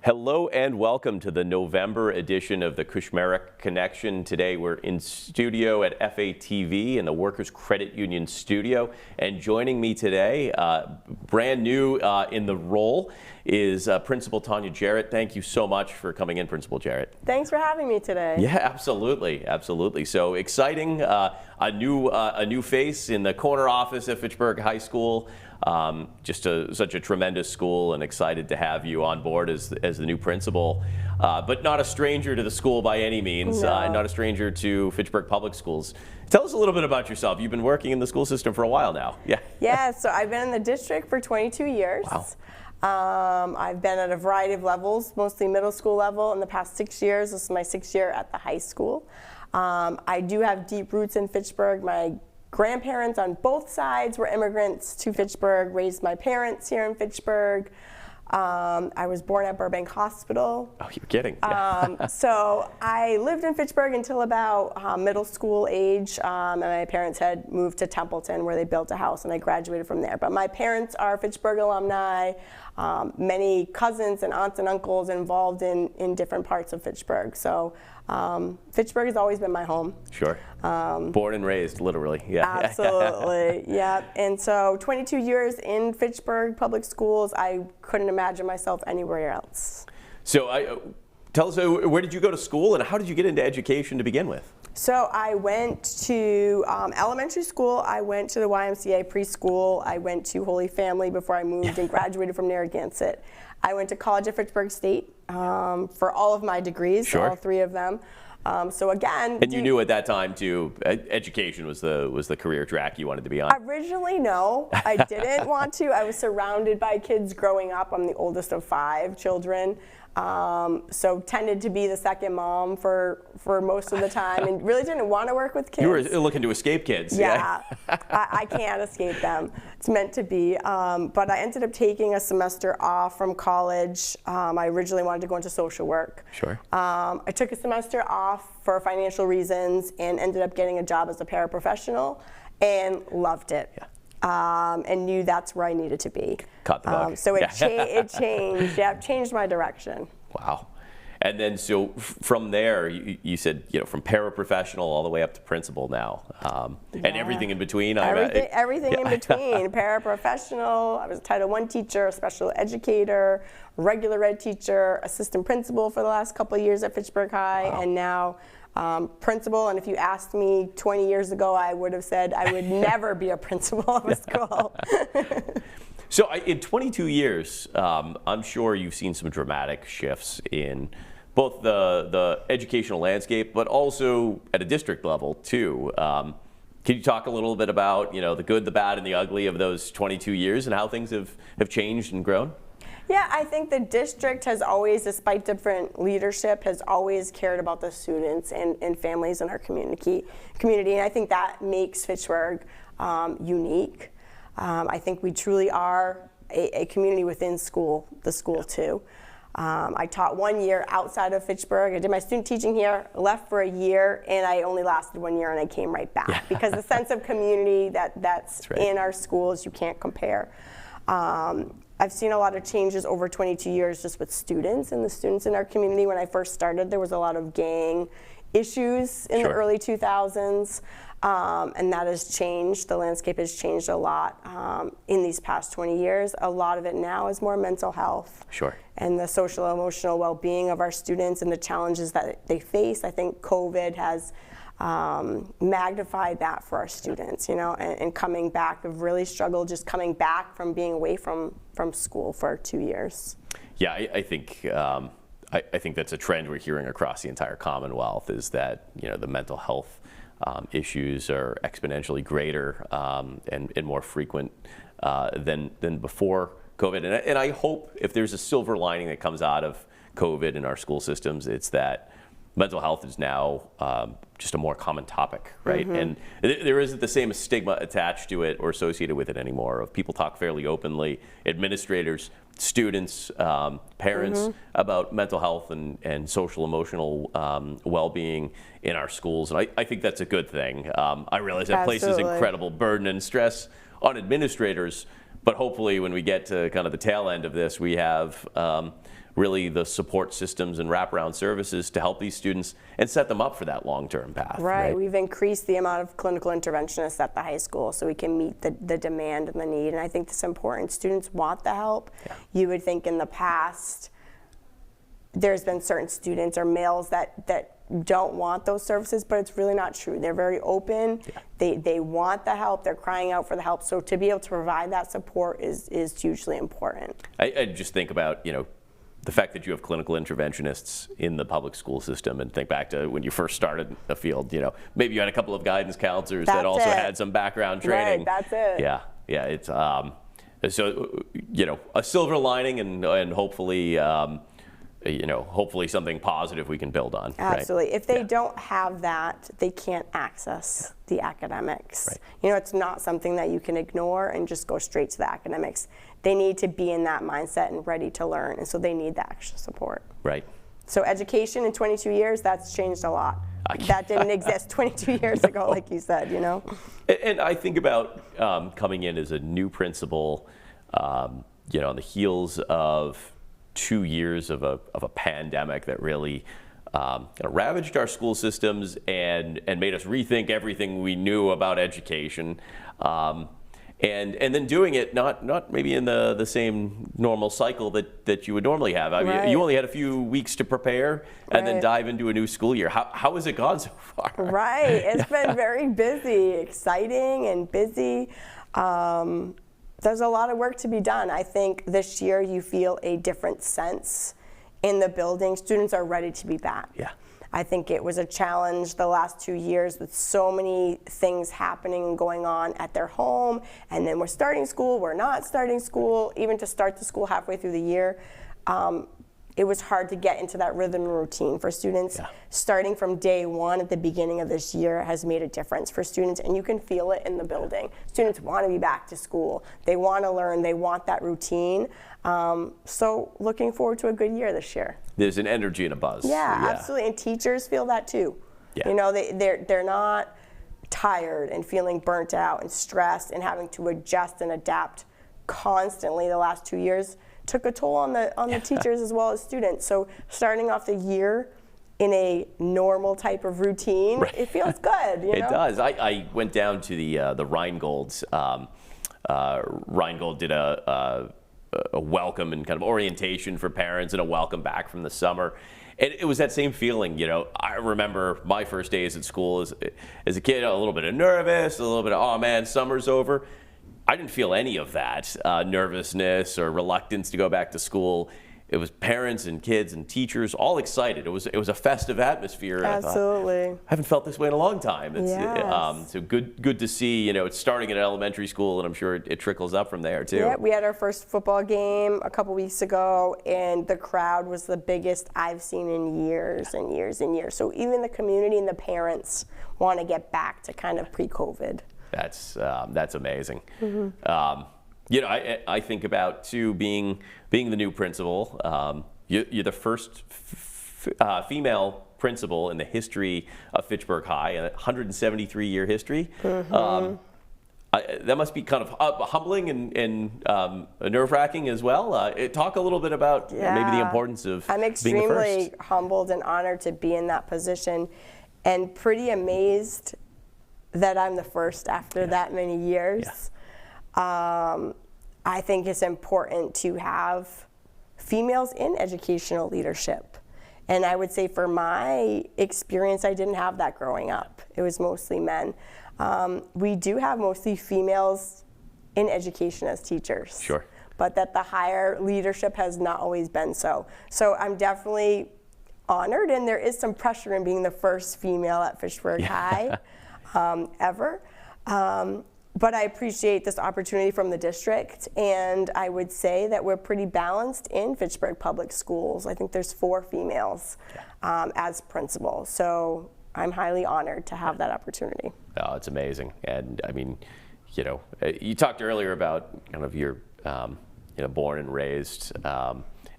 Hello and welcome to the November edition of the Kushmerek Connection. Today we're in studio at FATV in the Workers Credit Union studio. And joining me today, brand new in the role, is Principal Tanya Jarrett. Thank you so much for coming in, Principal Jarrett. Thanks for having me today. Yeah, absolutely, absolutely. So exciting, a new face in the corner office at Fitchburg High School. Such a tremendous school, and excited to have you on board as the new principal, but not a stranger to the school by any means, and not a stranger to Fitchburg Public Schools. Tell us a little bit about yourself. You've been working in the school system for a while now. Yeah. Yeah, so I've been in the district for 22 years. Wow. I've been at a variety of levels, mostly middle school level in the past 6 years. This is my 6th year at the high school. I do have deep roots in Fitchburg. My grandparents on both sides were immigrants to Fitchburg, raised my parents here in Fitchburg. I was born at Burbank Hospital. Oh, you're kidding. So I lived in Fitchburg until about middle school age, and my parents had moved to Templeton where they built a house, and I graduated from there. But my parents are Fitchburg alumni, many cousins and aunts and uncles involved in different parts of Fitchburg. So Fitchburg has always been my home. Sure. Born and raised, literally. Yeah. Absolutely. Yeah. And so 22 years in Fitchburg Public Schools, I couldn't imagine myself anywhere else. So tell us, where did you go to school, and how did you get into education to begin with? So I went to elementary school. I went to the YMCA preschool. I went to Holy Family before I moved and graduated from Narragansett. I went to college at Fitchburg State for all of my degrees, Sure. all 3 of them. So again, and you knew at that time too, education was the career track you wanted to be on. Originally, no, I didn't want to. I was surrounded by kids growing up. I'm the oldest of 5 children. So tended to be the second mom for most of the time, and really didn't want to work with kids. You were looking to escape kids. Yeah, I can't escape them. It's meant to be. But I ended up taking a semester off from college. I originally wanted to go into social work. Sure. I took a semester off for financial reasons and ended up getting a job as a paraprofessional and loved it. Yeah. And knew that's where I needed to be. Caught the bug. So it changed. Yeah, it changed my direction. Wow. And then so from there, you said, from paraprofessional all the way up to principal now, and everything in between. Everything in between. Paraprofessional. I was a Title I teacher, a special educator, regular ed teacher, assistant principal for the last couple of years at Fitchburg High, and now principal. And if you asked me 20 years ago, I would have said I would never be a principal of a school. So in 22 years, I'm sure you've seen some dramatic shifts in both the educational landscape, but also at a district level too. Can you talk a little bit about the good, the bad, and the ugly of those 22 years and how things have changed and grown? Yeah, I think the district has always, despite different leadership, has always cared about the students and families in our community. And I think that makes Fitchburg unique. I think we truly are a community within the school too. I taught 1 year outside of Fitchburg. I did my student teaching here, left for a year, and I only lasted 1 year, and I came right back because the sense of community that's right in our schools, you can't compare. I've seen a lot of changes over 22 years just with students and the students in our community. When I first started, there was a lot of gang issues in the early 2000s, and that has changed. The landscape has changed a lot in these past 20 years. A lot of it now is more mental health and the social emotional well-being of our students and the challenges that they face. I think COVID has magnified that for our students, and coming back, have really struggled just coming back from being away from school for 2 years. Yeah, I think that's a trend we're hearing across the entire Commonwealth, is that the mental health issues are exponentially greater and more frequent than before COVID. And I hope if there's a silver lining that comes out of COVID in our school systems, it's that mental health is now just a more common topic, right? Mm-hmm. And there isn't the same stigma attached to it or associated with it anymore. Of people talk fairly openly, administrators, students, parents, about mental health and social emotional well-being in our schools. And I think that's a good thing. I realize that places incredible burden and stress on administrators, but hopefully when we get to kind of the tail end of this, we have really the support systems and wraparound services to help these students and set them up for that long-term path. Right. We've increased the amount of clinical interventionists at the high school so we can meet the demand and the need, and I think that's important. Students want the help. Yeah. You would think in the past there's been certain students or males that don't want those services, but it's really not true. They're very open. Yeah. They want the help. They're crying out for the help. So to be able to provide that support is hugely important. I just think about, the fact that you have clinical interventionists in the public school system, and think back to when you first started the field, maybe you had a couple of guidance counselors that also had some background training. Right, that's it. Yeah, it's so a silver lining, and hopefully hopefully something positive we can build on. Absolutely. Right? If they don't have that, they can't access the academics. Right. It's not something that you can ignore and just go straight to the academics. They need to be in that mindset and ready to learn, and so they need the extra support. Right. So education in 22 years, that's changed a lot. That didn't exist 22 years ago, like you said, And I think about coming in as a new principal, on the heels of 2 years of a pandemic that really ravaged our school systems and made us rethink everything we knew about education. And then doing it not maybe in the same normal cycle that you would normally have. I mean, you only had a few weeks to prepare and then dive into a new school year. How has it gone so far? Right. It's been very busy, exciting and busy. There's a lot of work to be done. I think this year you feel a different sense in the building. Students are ready to be back. Yeah. I think it was a challenge the last 2 years with so many things happening and going on at their home, and then we're starting school, we're not starting school, even to start the school halfway through the year. It was hard to get into that rhythm and routine for students. Yeah. Starting from day one at the beginning of this year has made a difference for students, and you can feel it in the building. Students want to be back to school. They want to learn. They want that routine. So looking forward to a good year this year. There's an energy and a buzz. Yeah, absolutely, and teachers feel that too. Yeah. They're not tired and feeling burnt out and stressed and having to adjust and adapt constantly the last 2 years. Took a toll on the teachers as well as students. So starting off the year in a normal type of routine, it feels good. It does. I went down to the Rheingolds. Rheingold did a welcome and kind of orientation for parents and a welcome back from the summer. And it was that same feeling, I remember my first days at school as a kid, a little bit of nervous, a little bit of, oh man, summer's over. I didn't feel any of that nervousness or reluctance to go back to school. It was parents and kids and teachers all excited. It was a festive atmosphere. Absolutely. I haven't felt this way in a long time. Yes. So good to see. It's starting at elementary school, and I'm sure it trickles up from there too. Yeah, we had our first football game a couple weeks ago, and the crowd was the biggest I've seen in years and years and years. So even the community and the parents want to get back to kind of pre-COVID. That's amazing. Mm-hmm. I think about too being the new principal. You're the first female principal in the history of Fitchburg High, a 173-year history. Mm-hmm. That must be kind of humbling and nerve-wracking as well. Talk a little bit about maybe the importance of being the first. I'm extremely humbled and honored to be in that position, and pretty amazed that I'm the first after that many years. Yeah. I think it's important to have females in educational leadership. And I would say for my experience, I didn't have that growing up. It was mostly men. We do have mostly females in education as teachers. Sure. But that the higher leadership has not always been so. So I'm definitely honored, and there is some pressure in being the first female at Fitchburg High. Ever. But I appreciate this opportunity from the district, and I would say that we're pretty balanced in Fitchburg Public Schools. I think there's 4 females as principal, so I'm highly honored to have that opportunity. Oh, it's amazing. And I mean, you talked earlier about kind of your born and raised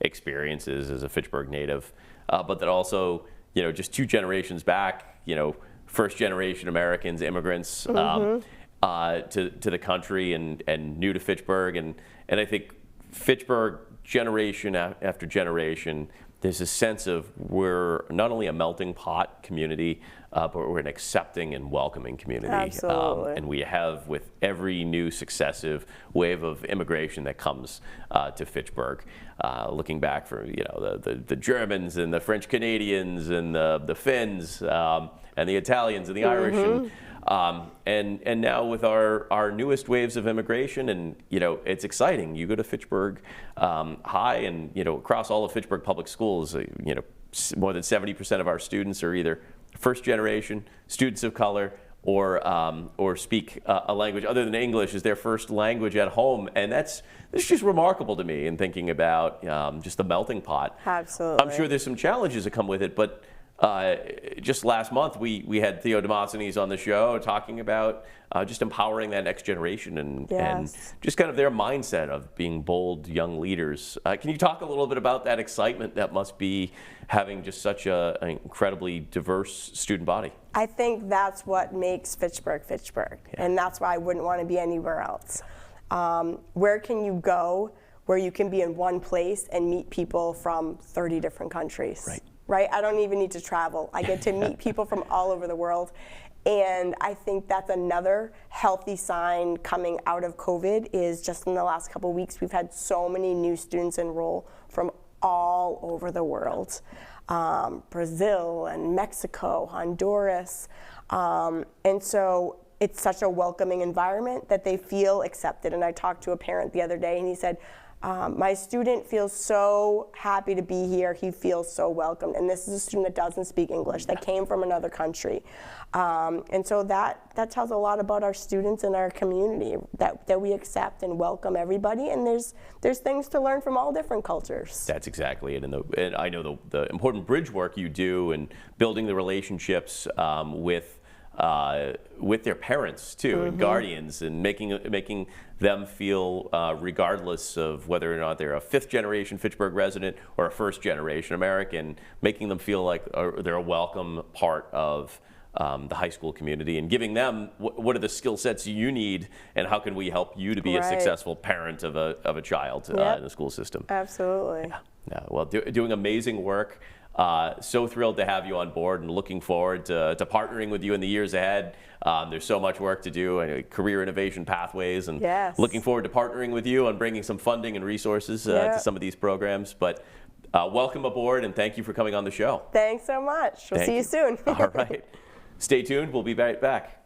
experiences as a Fitchburg native, but that also, just 2 generations back, first generation Americans, immigrants. Mm-hmm. to the country and new to Fitchburg. And I think Fitchburg, generation after generation, there's a sense of we're not only a melting pot community, but we're an accepting and welcoming community. Absolutely. And we have, with every new successive wave of immigration that comes to Fitchburg, looking back for the Germans and the French Canadians and the Finns and the Italians and the Irish. And now with our newest waves of immigration, and it's exciting. You go to Fitchburg High, and across all of Fitchburg public schools, more than 70% of our students are either first generation students of color or speak a language other than English as their first language at home, and that's just remarkable to me in thinking about just the melting pot. Absolutely. I'm sure there's some challenges that come with it, but just last month, we had Theo Demosthenes on the show talking about just empowering that next generation and just kind of their mindset of being bold young leaders. Can you talk a little bit about that excitement that must be having just such an incredibly diverse student body? I think that's what makes Fitchburg Fitchburg, and that's why I wouldn't want to be anywhere else. Where can you go where you can be in one place and meet people from 30 different countries? Right? I don't even need to travel. I get to meet people from all over the world. And I think that's another healthy sign coming out of COVID is just in the last couple of weeks, we've had so many new students enroll from all over the world. Brazil and Mexico, Honduras. And so it's such a welcoming environment that they feel accepted. And I talked to a parent the other day and he said, my student feels so happy to be here. He feels so welcomed. And this is a student that doesn't speak English, that came from another country. And so that tells a lot about our students and our community, that we accept and welcome everybody. And there's things to learn from all different cultures. That's exactly it. And I know the important bridge work you do and building the relationships with their parents too, and guardians, and making them feel, regardless of whether or not they're a fifth generation Fitchburg resident or a first generation American, making them feel like they're a welcome part of the high school community, and giving them what are the skill sets you need, and how can we help you to be a successful parent of a child in the school system. Absolutely. Yeah. Well, doing amazing work. So thrilled to have you on board, and looking forward to partnering with you in the years ahead. There's so much work to do, and career innovation pathways, and looking forward to partnering with you on bringing some funding and resources to some of these programs. But welcome aboard, and thank you for coming on the show. Thanks so much. We'll see you soon. All right. Stay tuned. We'll be right back.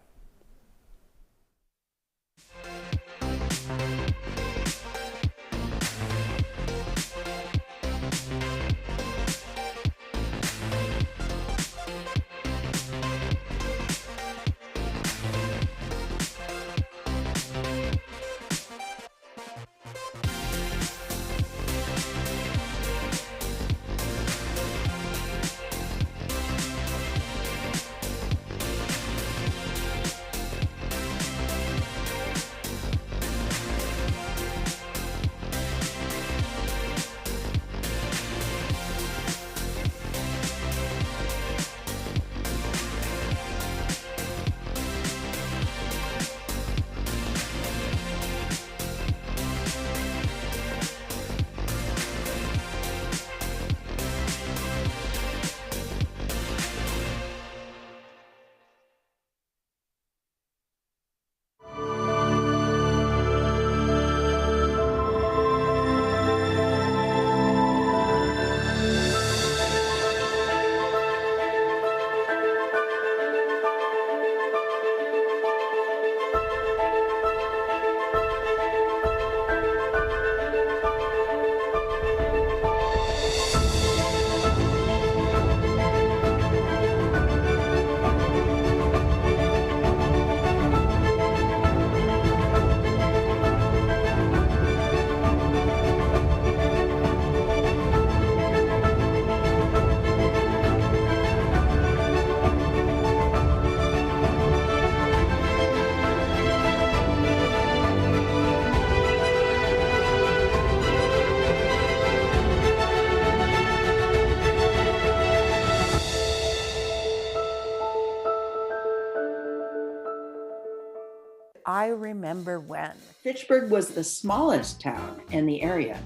I remember when. Fitchburg was the smallest town in the area,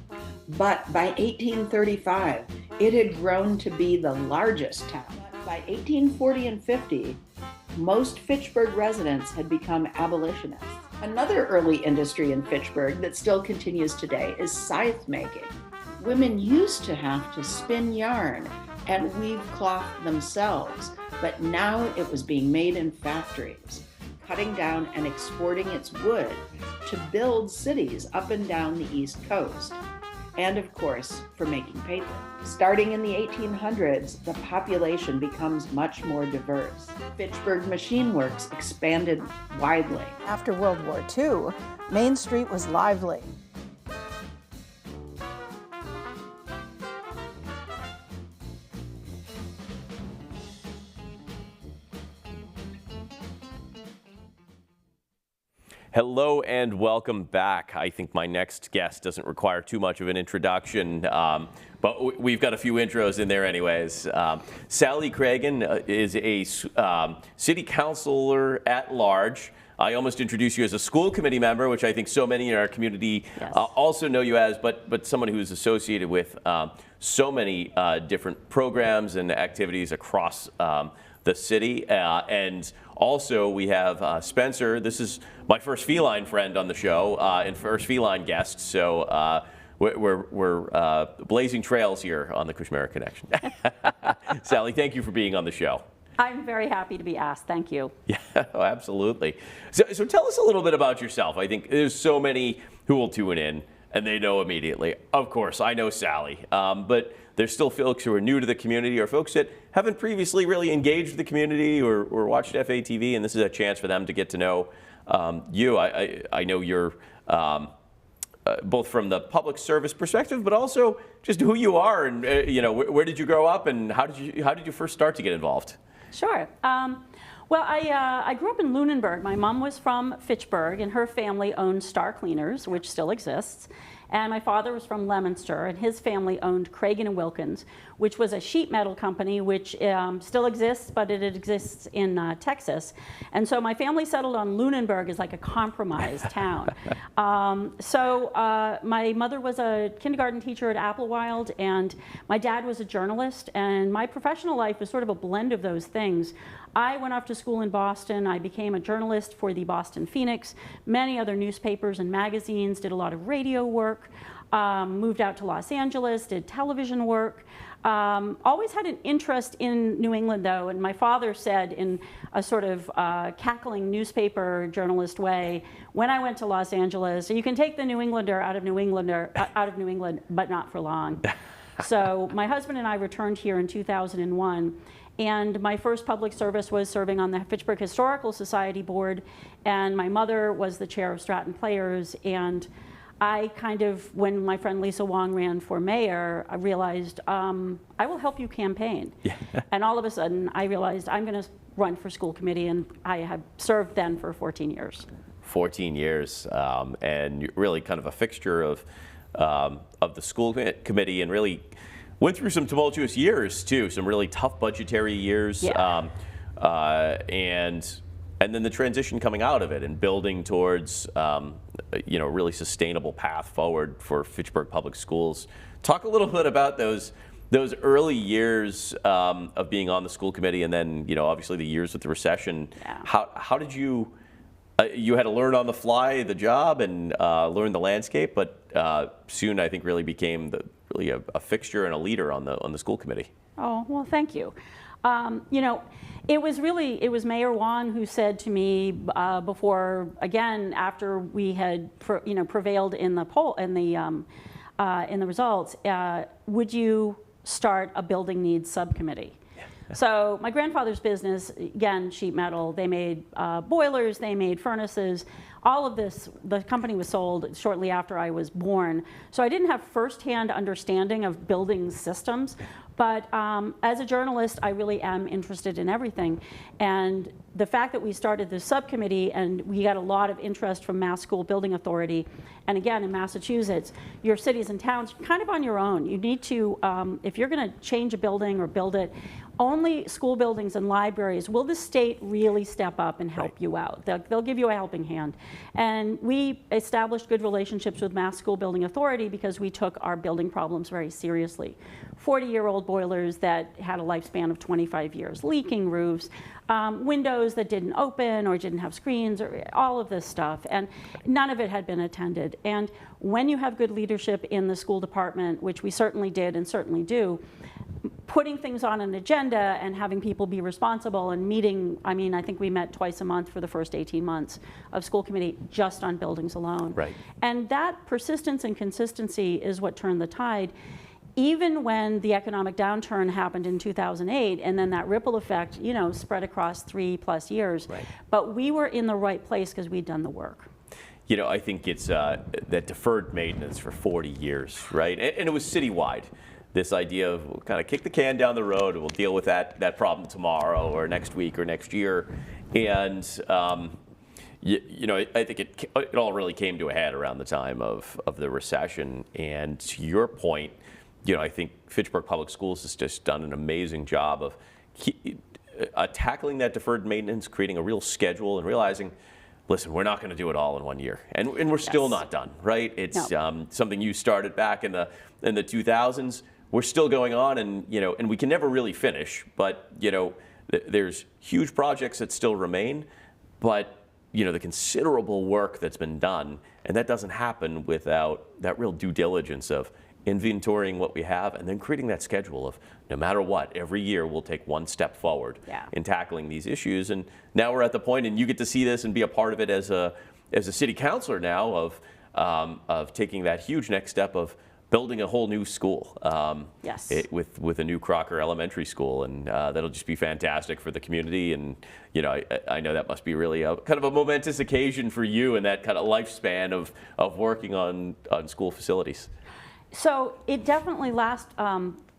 but by 1835, it had grown to be the largest town. By 1840 and 50, most Fitchburg residents had become abolitionists. Another early industry in Fitchburg that still continues today is scythe making. Women used to have to spin yarn and weave cloth themselves, but now it was being made in factories, cutting down and exporting its wood to build cities up and down the East Coast, and of course, for making paper. Starting in the 1800s, the population becomes much more diverse. Fitchburg Machine Works expanded widely. After World War II, Main Street was lively. Hello and welcome back. I think my next guest doesn't require too much of an introduction, but we've got a few intros in there anyways. Sally Cragen is a city councilor at large. I almost introduced you as a school committee member, which I think so many in our community also know you as, but someone who's associated with so many different programs and activities across the city. And also we have Spencer. This is my first feline friend on the show and first feline guest. So we're blazing trails here on the Kushmerek Connection. Sally, thank you for being on the show. I'm very happy to be asked. Thank you. Yeah, absolutely. So tell us a little bit about yourself. I think there's so many who will tune in and they know immediately. Of course, I know Sally, but there's still folks who are new to the community or folks that haven't previously really engaged with the community or watched FATV, and this is a chance for them to get to know you. I know you're both from the public service perspective, but also just who you are and where did you grow up and how did you first start to get involved? Sure. Well, I grew up in Lunenburg. My mom was from Fitchburg, and her family owned Star Cleaners, which still exists. And my father was from Leominster, and his family owned Cragen & Wilkins, which was a sheet metal company, which still exists, but it exists in Texas. And so my family settled on Lunenburg as like a compromise town. My mother was a kindergarten teacher at Applewild, and my dad was a journalist, and my professional life was sort of a blend of those things. I went off to school in Boston. I became a journalist for the Boston Phoenix, many other newspapers and magazines, did a lot of radio work, moved out to Los Angeles, did television work. Always had an interest in New England, though, and my father said in a sort of cackling newspaper journalist way, when I went to Los Angeles, you can take the New Englander out of New England, but not for long. So my husband and I returned here in 2001. And my first public service was serving on the Fitchburg Historical Society board, and my mother was the chair of Stratton Players. And I kind of, when my friend Lisa Wong ran for mayor, I realized I will help you campaign. Yeah. And all of a sudden, I realized I'm going to run for school committee, and I have served then for 14 years. 14 years, and you're really kind of a fixture of the school committee, and really went through some tumultuous years too, some really tough budgetary years, and then the transition coming out of it and building towards really sustainable path forward for Fitchburg Public Schools. Talk a little bit about those early years of being on the school committee, and then obviously the years with the recession. Yeah. How did you had to learn on the fly the job and learn the landscape, but soon I think really became really a fixture and a leader on the school committee. Oh, well, thank you. It was Mayor Wong who said to me before, again, after we had prevailed in the poll in the results, would you start a building needs subcommittee? So my grandfather's business, again, sheet metal, they made boilers, they made furnaces, all of this, the company was sold shortly after I was born. So I didn't have firsthand understanding of building systems, but as a journalist, I really am interested in everything. And the fact that we started this subcommittee and we got a lot of interest from Mass School Building Authority, and again, in Massachusetts, your cities and towns, kind of on your own. You need to, if you're gonna change a building or build it, only school buildings and libraries will the state really step up and help you out. They'll give you a helping hand. And we established good relationships with Mass School Building Authority because we took our building problems very seriously. 40-year-old boilers that had a lifespan of 25 years, leaking roofs, windows that didn't open or didn't have screens, or all of this stuff, and none of it had been attended. And when you have good leadership in the school department, which we certainly did and certainly do, putting things on an agenda and having people be responsible and meeting, I mean, I think we met twice a month for the first 18 months of school committee just on buildings alone. Right. And that persistence and consistency is what turned the tide. Even when the economic downturn happened in 2008, and then that ripple effect, you know, spread across 3+ years. Right. But we were in the right place because we'd done the work. You know, I think it's that deferred maintenance for 40 years, right? And it was citywide. This idea of we'll kind of kick the can down the road and we'll deal with that problem tomorrow or next week or next year. And, you know, I think it all really came to a head around the time of the recession. And to your point, you know, I think Fitchburg Public Schools has just done an amazing job of tackling that deferred maintenance, creating a real schedule and realizing, listen, we're not going to do it all in 1 year. And we're still not done, right? It's something you started back in the 2000s. We're still going on, and, you know, and we can never really finish, but, you know, there's huge projects that still remain, but, you know, the considerable work that's been done, and that doesn't happen without that real due diligence of inventorying what we have and then creating that schedule of no matter what, every year we'll take one step forward in tackling these issues. And now we're at the point, and you get to see this and be a part of it as a city councilor now of taking that huge next step of building a whole new school. With a new Crocker Elementary School, and that'll just be fantastic for the community. And you know, I know that must be really a kind of a momentous occasion for you and that kind of lifespan of working on school facilities. So it definitely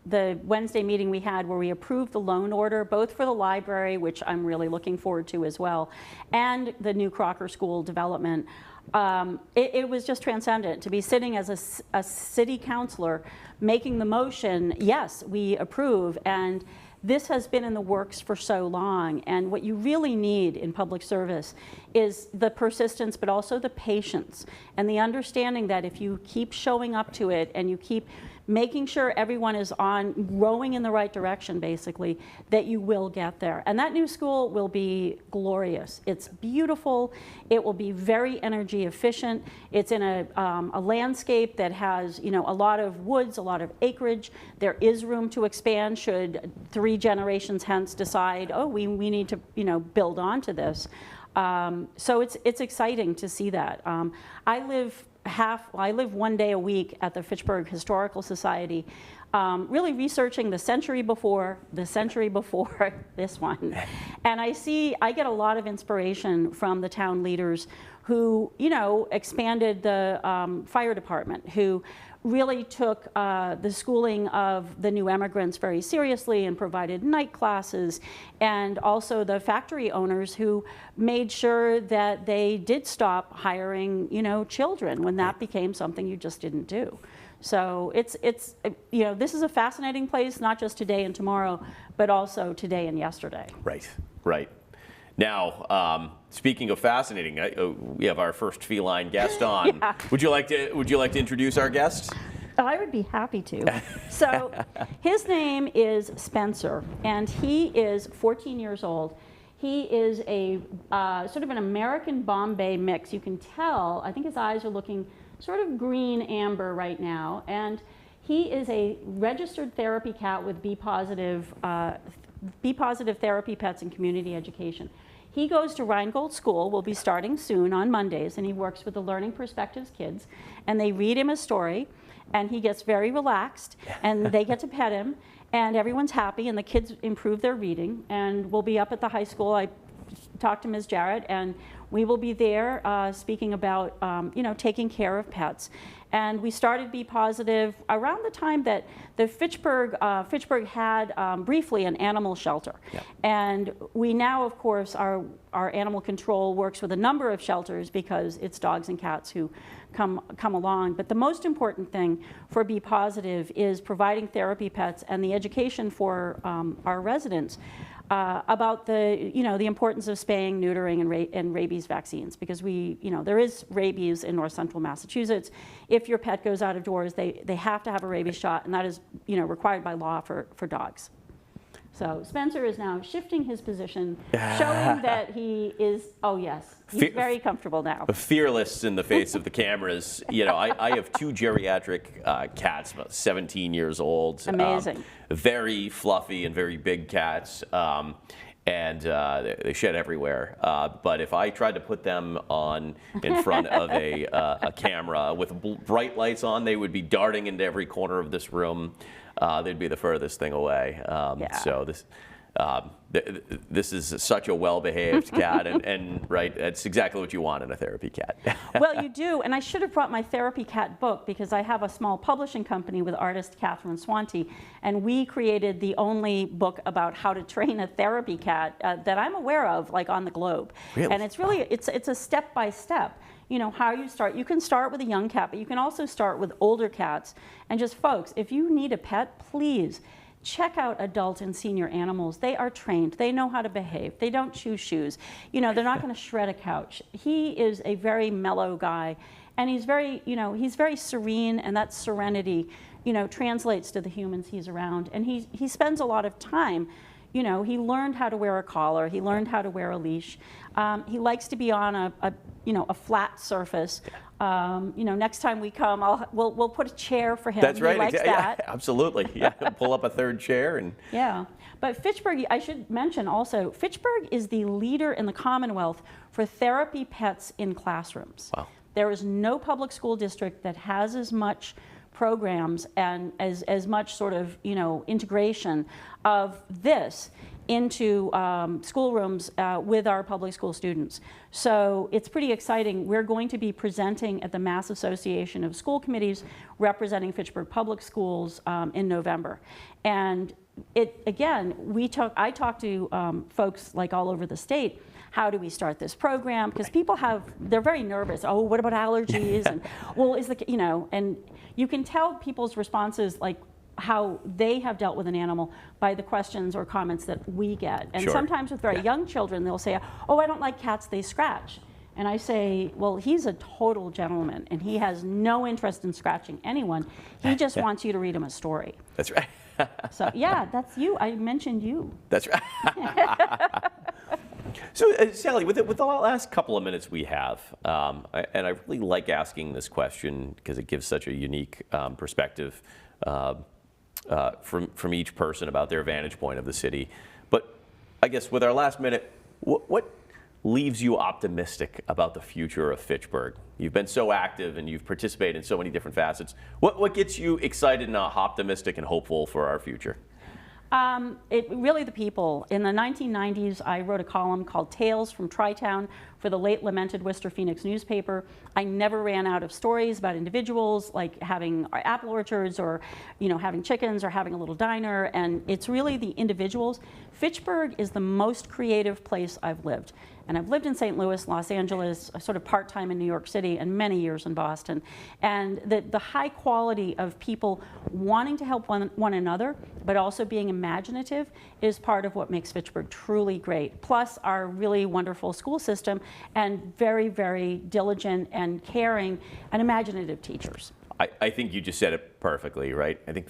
the Wednesday meeting we had where we approved the loan order, both for the library, which I'm really looking forward to as well, and the new Crocker School development. It was just transcendent to be sitting as a city councilor making the motion, yes, we approve, and this has been in the works for so long. And what you really need in public service is the persistence, but also the patience and the understanding that if you keep showing up to it and you keep making sure everyone is rowing in the right direction, basically, that you will get there. And that new school will be glorious. It's beautiful. It will be very energy efficient. It's in a landscape that has, you know, a lot of woods, a lot of acreage. There is room to expand should 3 generations hence decide, oh, we need to, you know, build onto this. So it's exciting to see that. I live 1 day a week at the Fitchburg Historical Society, really researching the century before this one. And I get a lot of inspiration from the town leaders who, you know, expanded the fire department, who really took the schooling of the new immigrants very seriously and provided night classes, and also the factory owners who made sure that they did stop hiring, you know, children when that became something you just didn't do. So it's you know, this is a fascinating place, not just today and tomorrow, but also today and yesterday. Right. Now, speaking of fascinating, we have our first feline guest on. Yeah. Would you like to introduce our guest? I would be happy to. So his name is Spencer, and he is 14 years old. He is a sort of an American Bombay mix. You can tell, I think his eyes are looking sort of green amber right now, and he is a registered therapy cat with B-positive therapy pets and community education. He goes to Rheingold School, will be starting soon on Mondays, and he works with the Learning Perspectives kids, and they read him a story, and he gets very relaxed, and they get to pet him, and everyone's happy, and the kids improve their reading, and we'll be up at the high school. I talked to Ms. Jarrett, and we will be there speaking about you know, taking care of pets. And we started Be Positive around the time that the Fitchburg had briefly an animal shelter. Yep. And we now, of course, our animal control works with a number of shelters because it's dogs and cats who come along. But the most important thing for Be Positive is providing therapy pets and the education for our residents about the importance of spaying, neutering, and rabies vaccines, because there is rabies in north central Massachusetts. If your pet goes out of doors, they have to have a rabies shot, and that is required by law for dogs. So Spencer is now shifting his position, showing that he is, oh yes, he's very comfortable now. Fearless in the face of the cameras. I have 2 geriatric cats, about 17 years old. Amazing. Very fluffy and very big cats. And they shed everywhere. But if I tried to put them on in front of a camera with bright lights on, they would be darting into every corner of this room. They'd be the furthest thing away. So this is such a well-behaved cat, and right, it's exactly what you want in a therapy cat. Well, you do, and I should have brought my therapy cat book, because I have a small publishing company with artist Catherine Swanty, and we created the only book about how to train a therapy cat that I'm aware of, like on the globe. Really? And it's really, it's a step-by-step. How you start. You can start with a young cat, but you can also start with older cats. And just folks, if you need a pet, please check out adult and senior animals. They are trained. They know how to behave. They don't chew shoes. They're not going to shred a couch. He is a very mellow guy, and he's very, he's very serene, and that serenity, translates to the humans he's around. And he spends a lot of time. He learned how to wear a collar. He learned how to wear a leash. He likes to be on a flat surface. Next time we come, we'll put a chair for him. That's right. He likes that. Yeah, absolutely. Yeah, pull up a third chair and. Yeah, but Fitchburg, I should mention also, Fitchburg is the leader in the Commonwealth for therapy pets in classrooms. Wow. There is no public school district that has as much programs and as much sort of integration of this into schoolrooms with our public school students. So it's pretty exciting. We're going to be presenting at the Mass Association of School Committees representing Fitchburg Public Schools in November. And I talked to folks like all over the state. How do we start this program? Because people they're very nervous. Oh, what about allergies? And well, and you can tell people's responses, like how they have dealt with an animal, by the questions or comments that we get. And Sure. sometimes with very young children, they'll say, oh, I don't like cats, they scratch. And I say, well, he's a total gentleman, and he has no interest in scratching anyone. He just wants you to read him a story. That's right. So yeah, that's you. I mentioned you. That's right. So, Sally, with the last couple of minutes we have, and I really like asking this question because it gives such a unique perspective from each person about their vantage point of the city. But I guess with our last minute, what leaves you optimistic about the future of Fitchburg? You've been so active and you've participated in so many different facets. What gets you excited and optimistic and hopeful for our future? Really the people. In the 1990s, I wrote a column called Tales from Tri-Town for the late lamented Worcester Phoenix newspaper. I never ran out of stories about individuals like having apple orchards or having chickens or having a little diner, and it's really the individuals. Fitchburg is the most creative place I've lived. And I've lived in St. Louis, Los Angeles, sort of part-time in New York City, and many years in Boston. And the high quality of people wanting to help one another, but also being imaginative, is part of what makes Fitchburg truly great. Plus our really wonderful school system and very, very diligent and caring and imaginative teachers. I think you just said it perfectly, right? I think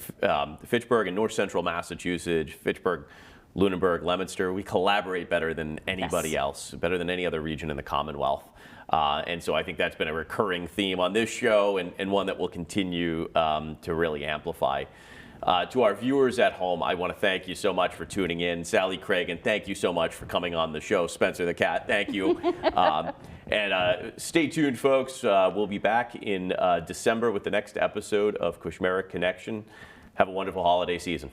Fitchburg and North Central Massachusetts, Fitchburg, Lunenburg, Leominster, we collaborate better than anybody else, better than any other region in the Commonwealth. And so I think that's been a recurring theme on this show, and one that will continue to really amplify. To our viewers at home, I want to thank you so much for tuning in. Sally Cragen, thank you so much for coming on the show. Spencer the cat, thank you. And stay tuned, folks. We'll be back in December with the next episode of Kushmerek Connection. Have a wonderful holiday season.